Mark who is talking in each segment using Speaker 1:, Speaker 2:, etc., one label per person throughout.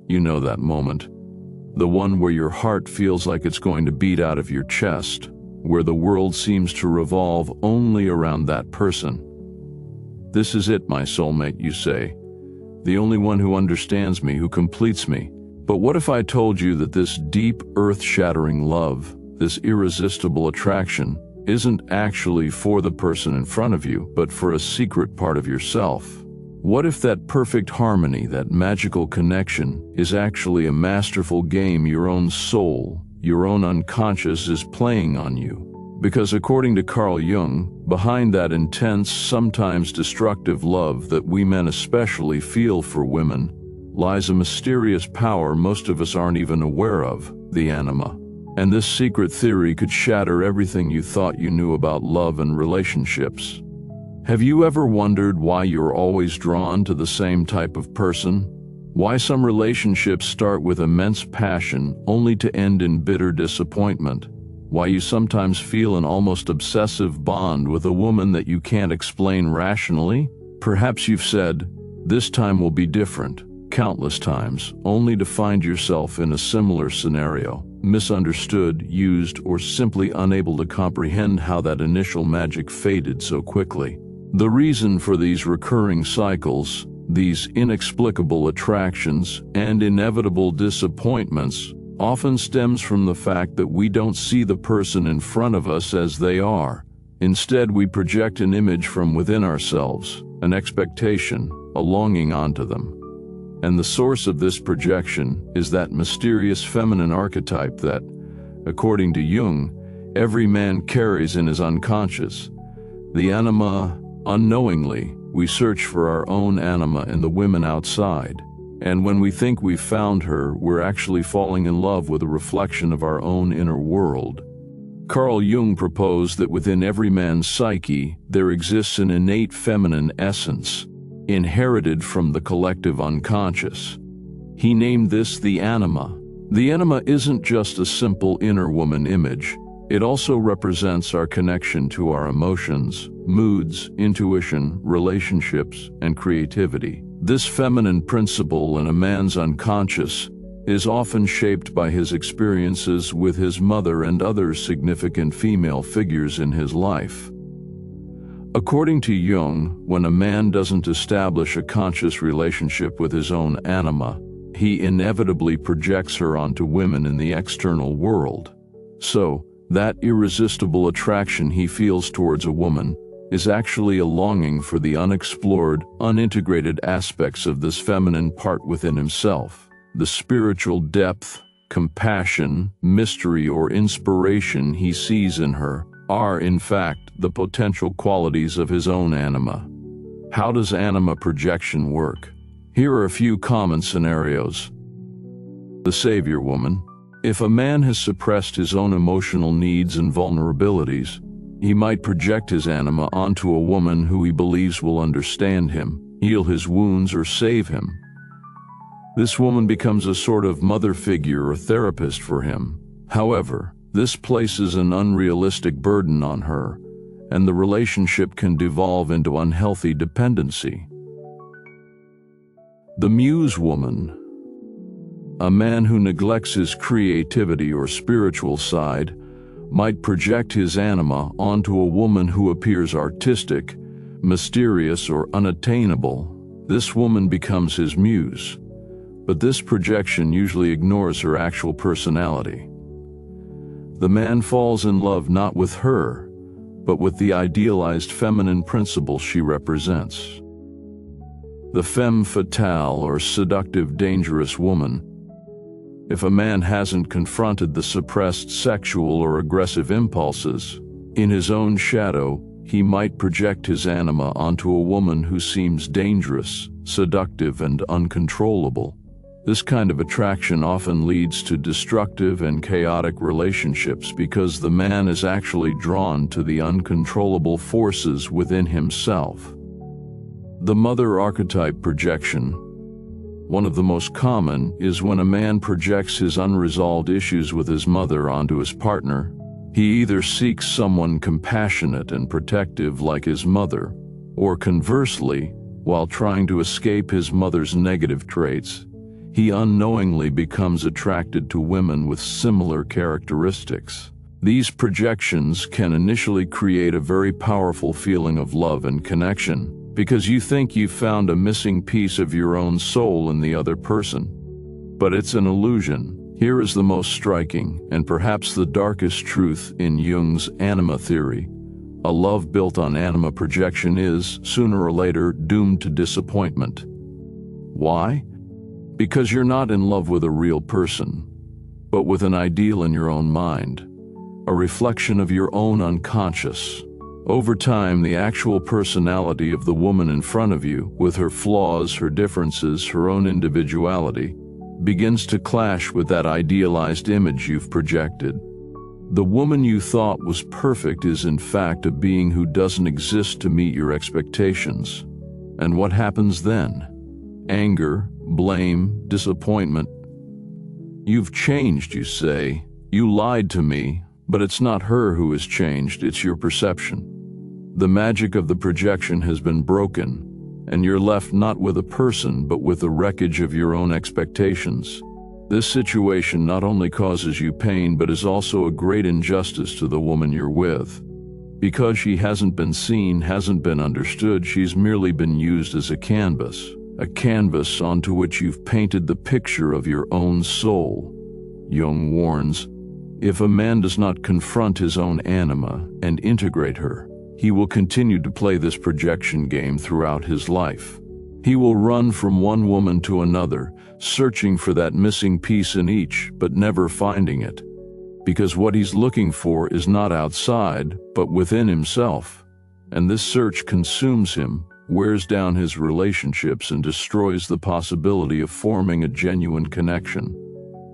Speaker 1: You know that moment. The one where your heart feels like it's going to beat out of your chest, where the world seems to revolve only around that person. This is it, my soulmate, you say. The only one who understands me, who completes me. But what if I told you that this deep, earth-shattering love, this irresistible attraction, isn't actually for the person in front of you, but for a secret part of yourself? What if that perfect harmony, that magical connection, is actually a masterful game your own soul, your own unconscious is playing on you? Because according to Carl Jung, behind that intense, sometimes destructive love that we men especially feel for women, lies a mysterious power most of us aren't even aware of, the anima. And this secret theory could shatter everything you thought you knew about love and relationships. Have you ever wondered why you're always drawn to the same type of person? Why some relationships start with immense passion only to end in bitter disappointment? Why you sometimes feel an almost obsessive bond with a woman that you can't explain rationally? Perhaps you've said, "This time will be different," countless times, only to find yourself in a similar scenario, misunderstood, used, or simply unable to comprehend how that initial magic faded so quickly. The reason for these recurring cycles, these inexplicable attractions and inevitable disappointments, often stems from the fact that we don't see the person in front of us as they are. Instead, we project an image from within ourselves, an expectation, a longing onto them. And the source of this projection is that mysterious feminine archetype that, according to Jung, every man carries in his unconscious. The anima. Unknowingly, we search for our own anima in the women outside, and when we think we've found her, we're actually falling in love with a reflection of our own inner world. Carl Jung proposed that within every man's psyche there exists an innate feminine essence, inherited from the collective unconscious. He named this the anima. The anima isn't just a simple inner woman image. It also represents our connection to our emotions, moods, intuition, relationships, and creativity. This feminine principle in a man's unconscious is often shaped by his experiences with his mother and other significant female figures in his life. According to Jung, when a man doesn't establish a conscious relationship with his own anima, he inevitably projects her onto women in the external world. So, that irresistible attraction he feels towards a woman is actually a longing for the unexplored, unintegrated aspects of this feminine part within himself. The spiritual depth, compassion, mystery, or inspiration he sees in her are, in fact, the potential qualities of his own anima. How does anima projection work? Here are a few common scenarios. The savior woman. If a man has suppressed his own emotional needs and vulnerabilities, he might project his anima onto a woman who he believes will understand him, heal his wounds, or save him. This woman becomes a sort of mother figure or therapist for him. However, this places an unrealistic burden on her, and the relationship can devolve into unhealthy dependency. The Muse woman. A man who neglects his creativity or spiritual side might project his anima onto a woman who appears artistic, mysterious, or unattainable. This woman becomes his muse, but this projection usually ignores her actual personality. The man falls in love not with her, but with the idealized feminine principle she represents. The femme fatale, or seductive, dangerous woman. If a man hasn't confronted the suppressed sexual or aggressive impulses, in his own shadow, he might project his anima onto a woman who seems dangerous, seductive, and uncontrollable. This kind of attraction often leads to destructive and chaotic relationships because the man is actually drawn to the uncontrollable forces within himself. The mother archetype projection. One of the most common is when a man projects his unresolved issues with his mother onto his partner. He either seeks someone compassionate and protective like his mother, or conversely, while trying to escape his mother's negative traits, he unknowingly becomes attracted to women with similar characteristics. These projections can initially create a very powerful feeling of love and connection, because you think you've found a missing piece of your own soul in the other person. But it's an illusion. Here is the most striking, and perhaps the darkest truth in Jung's Anima theory. A love built on anima projection is, sooner or later, doomed to disappointment. Why? Because you're not in love with a real person, but with an ideal in your own mind, a reflection of your own unconscious. Over time, the actual personality of the woman in front of you, with her flaws, her differences, her own individuality, begins to clash with that idealized image you've projected. The woman you thought was perfect is in fact a being who doesn't exist to meet your expectations. And what happens then? Anger, blame, disappointment. You've changed, you say. You lied to me, but it's not her who has changed, it's your perception. The magic of the projection has been broken, and you're left not with a person but with the wreckage of your own expectations. This situation not only causes you pain but is also a great injustice to the woman you're with. Because she hasn't been seen, hasn't been understood, she's merely been used as a canvas onto which you've painted the picture of your own soul. Jung warns, if a man does not confront his own anima and integrate her, he will continue to play this projection game throughout his life. He will run from one woman to another, searching for that missing piece in each, but never finding it. Because what he's looking for is not outside, but within himself. And this search consumes him, wears down his relationships, and destroys the possibility of forming a genuine connection.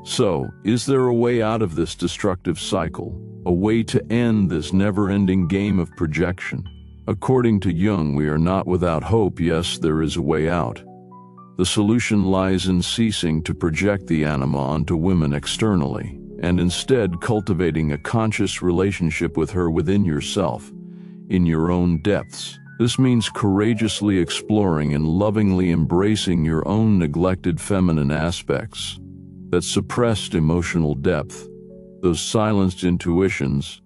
Speaker 1: So, is there a way out of this destructive cycle? A way to end this never-ending game of projection? According to Jung, we are not without hope. Yes, there is a way out. The solution lies in ceasing to project the anima onto women externally, and instead cultivating a conscious relationship with her within yourself, in your own depths. This means courageously exploring and lovingly embracing your own neglected feminine aspects, that suppressed emotional depth, those silenced intuitions,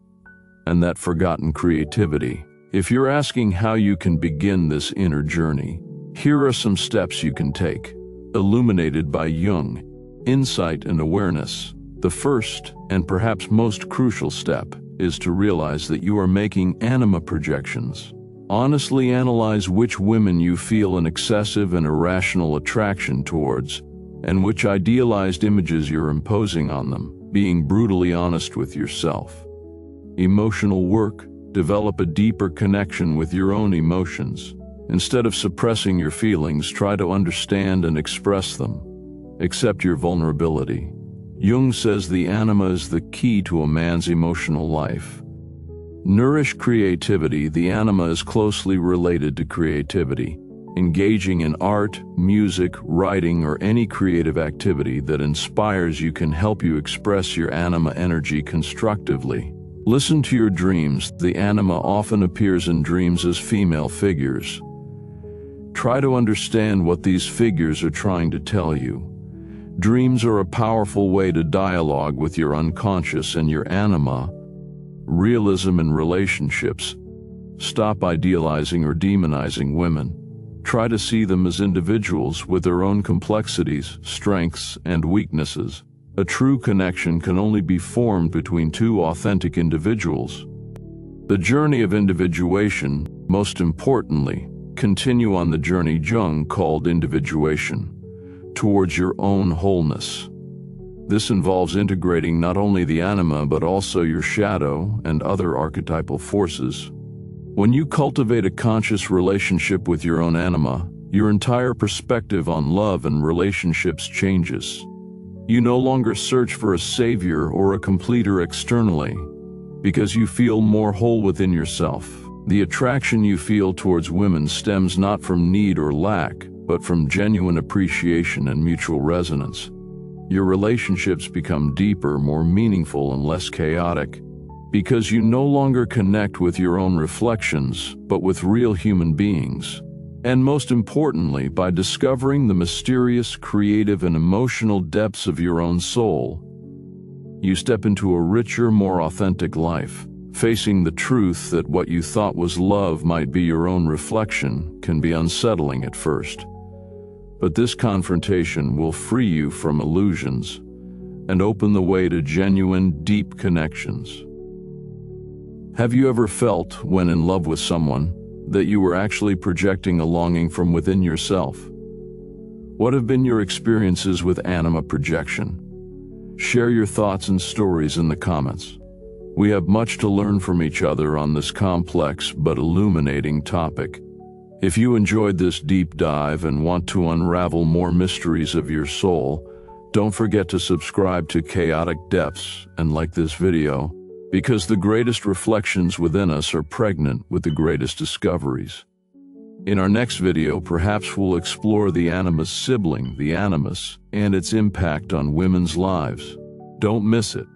Speaker 1: and that forgotten creativity. If you're asking how you can begin this inner journey, here are some steps you can take, illuminated by Jung: insight and awareness. The first, and perhaps most crucial step, is to realize that you are making anima projections. Honestly analyze which women you feel an excessive and irrational attraction towards, and which idealized images you're imposing on them, being brutally honest with yourself. Emotional work. Develop a deeper connection with your own emotions. Instead of suppressing your feelings, try to understand and express them. Accept your vulnerability. Jung says the anima is the key to a man's emotional life. Nourish creativity. The anima is closely related to creativity. Engaging in art, music, writing, or any creative activity that inspires you can help you express your anima energy constructively. Listen to your dreams. The anima often appears in dreams as female figures. Try to understand what these figures are trying to tell you. Dreams are a powerful way to dialogue with your unconscious and your anima. Realism in relationships. Stop idealizing or demonizing women. Try to see them as individuals with their own complexities, strengths, and weaknesses. A true connection can only be formed between two authentic individuals. The journey of individuation, most importantly, continue on the journey Jung called individuation, towards your own wholeness. This involves integrating not only the anima but also your shadow and other archetypal forces. When you cultivate a conscious relationship with your own anima, your entire perspective on love and relationships changes. You no longer search for a savior or a completer externally, because you feel more whole within yourself. The attraction you feel towards women stems not from need or lack, but from genuine appreciation and mutual resonance. Your relationships become deeper, more meaningful, and less chaotic, because you no longer connect with your own reflections, but with real human beings. And most importantly, by discovering the mysterious, creative, and emotional depths of your own soul, you step into a richer, more authentic life. Facing the truth that what you thought was love might be your own reflection can be unsettling at first. But this confrontation will free you from illusions and open the way to genuine, deep connections. Have you ever felt, when in love with someone, that you were actually projecting a longing from within yourself? What have been your experiences with anima projection? Share your thoughts and stories in the comments. We have much to learn from each other on this complex but illuminating topic. If you enjoyed this deep dive and want to unravel more mysteries of your soul, don't forget to subscribe to Chaotic Depths and like this video, because the greatest reflections within us are pregnant with the greatest discoveries. In our next video, perhaps we'll explore the anima's sibling, the animus, and its impact on women's lives. Don't miss it.